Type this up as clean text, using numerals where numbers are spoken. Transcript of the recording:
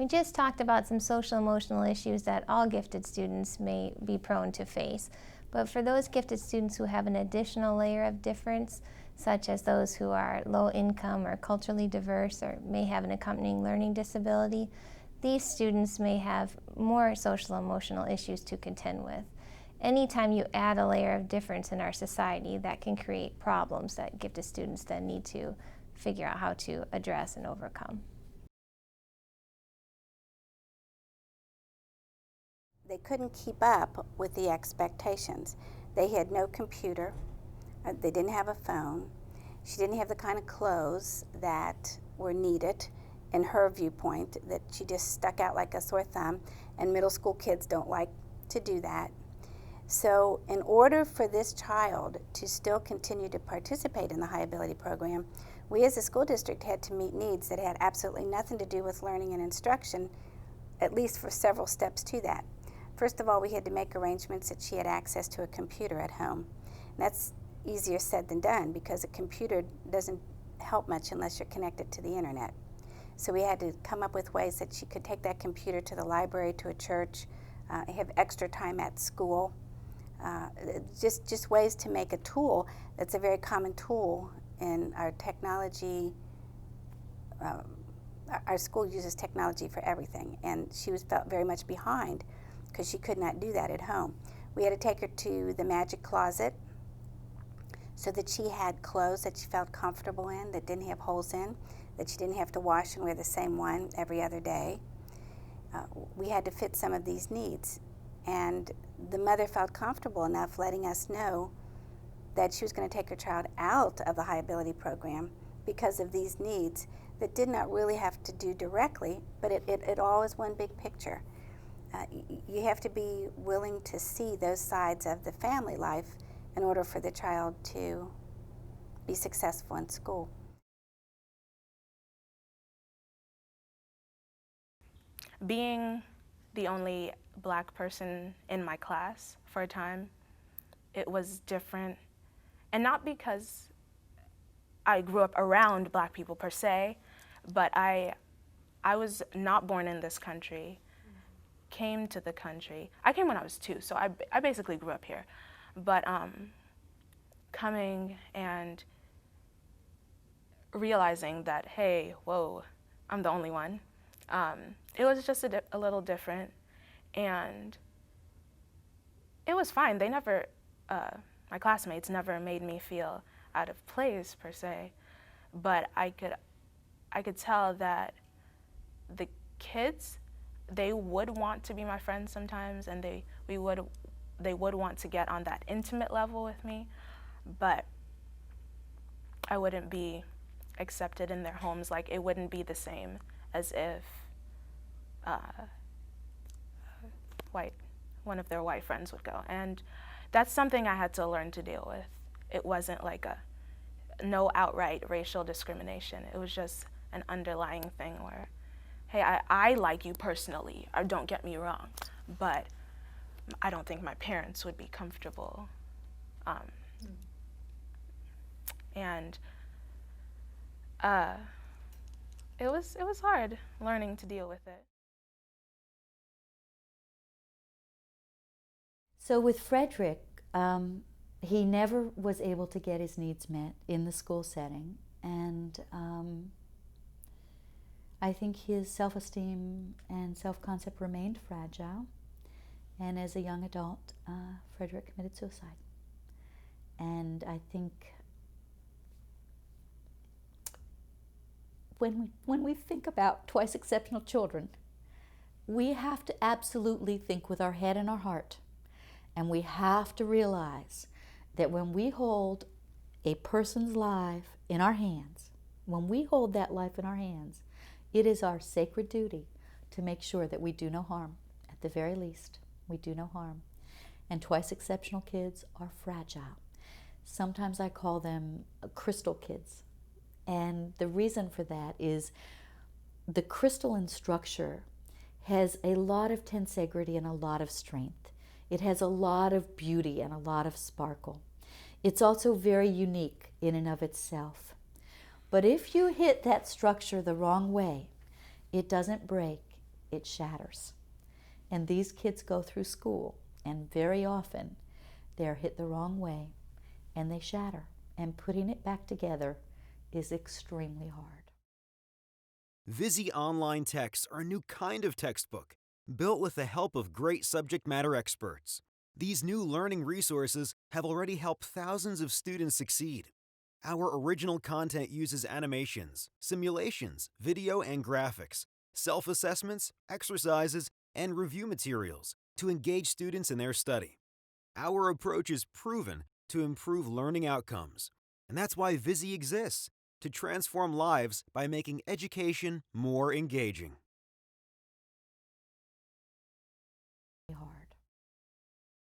We just talked about some social emotional issues that all gifted students may be prone to face. But for those gifted students who have an additional layer of difference, such as those who are low income or culturally diverse or may have an accompanying learning disability, these students may have more social emotional issues to contend with. Anytime you add a layer of difference in our society, that can create problems that gifted students then need to figure out how to address and overcome. They couldn't keep up with the expectations. They had no computer, they didn't have a phone, she didn't have the kind of clothes that were needed in her viewpoint, that she just stuck out like a sore thumb, and middle school kids don't like to do that. So in order for this child to still continue to participate in the high ability program, we as a school district had to meet needs that had absolutely nothing to do with learning and instruction, at least for several steps to that. First of all, we had to make arrangements that she had access to a computer at home. And that's easier said than done, because a computer doesn't help much unless you're connected to the internet. So we had to come up with ways that she could take that computer to the library, to a church, have extra time at school. Just ways to make a tool that's a very common tool in our technology. Our school uses technology for everything, and she felt very much behind because she could not do that at home. We had to take her to the magic closet so that she had clothes that she felt comfortable in, that didn't have holes in, that she didn't have to wash and wear the same one every other day. We had to fit some of these needs, and the mother felt comfortable enough letting us know that she was going to take her child out of the high ability program because of these needs that did not really have to do directly, but it all is one big picture. You have to be willing to see those sides of the family life in order for the child to be successful in school. Being the only Black person in my class for a time, it was different. And not because I grew up around Black people per se, but I was not born in this country, came to the country. I came when I was 2, so I basically grew up here. But coming and realizing that, hey, whoa, I'm the only one, it was just a little different, and it was fine. They never, my classmates never made me feel out of place per se, but I could tell that the kids, they would want to be my friends sometimes, and they would want to get on that intimate level with me, but I wouldn't be accepted in their homes. Like, it wouldn't be the same as if one of their white friends would go. And that's something I had to learn to deal with. It wasn't like no outright racial discrimination. It was just an underlying thing where, hey, I like you personally, or don't get me wrong, but I don't think my parents would be comfortable. And it was hard learning to deal with it. So with Frederick, he never was able to get his needs met in the school setting, and I think his self-esteem and self-concept remained fragile, and as a young adult, Frederick committed suicide. And I think when we think about twice exceptional children, we have to absolutely think with our head and our heart. And we have to realize that when we hold a person's life in our hands, when we hold that life in our hands, it is our sacred duty to make sure that we do no harm. At the very least, we do no harm. And twice exceptional kids are fragile. Sometimes I call them crystal kids. And the reason for that is the crystalline structure has a lot of tensegrity and a lot of strength. It has a lot of beauty and a lot of sparkle. It's also very unique in and of itself. But if you hit that structure the wrong way, it doesn't break, it shatters. And these kids go through school, and very often they're hit the wrong way and they shatter. And putting it back together is extremely hard. Vizi online texts are a new kind of textbook built with the help of great subject matter experts. These new learning resources have already helped thousands of students succeed. Our original content uses animations, simulations, video and graphics, self-assessments, exercises, and review materials to engage students in their study. Our approach is proven to improve learning outcomes, and that's why Vizi exists, to transform lives by making education more engaging.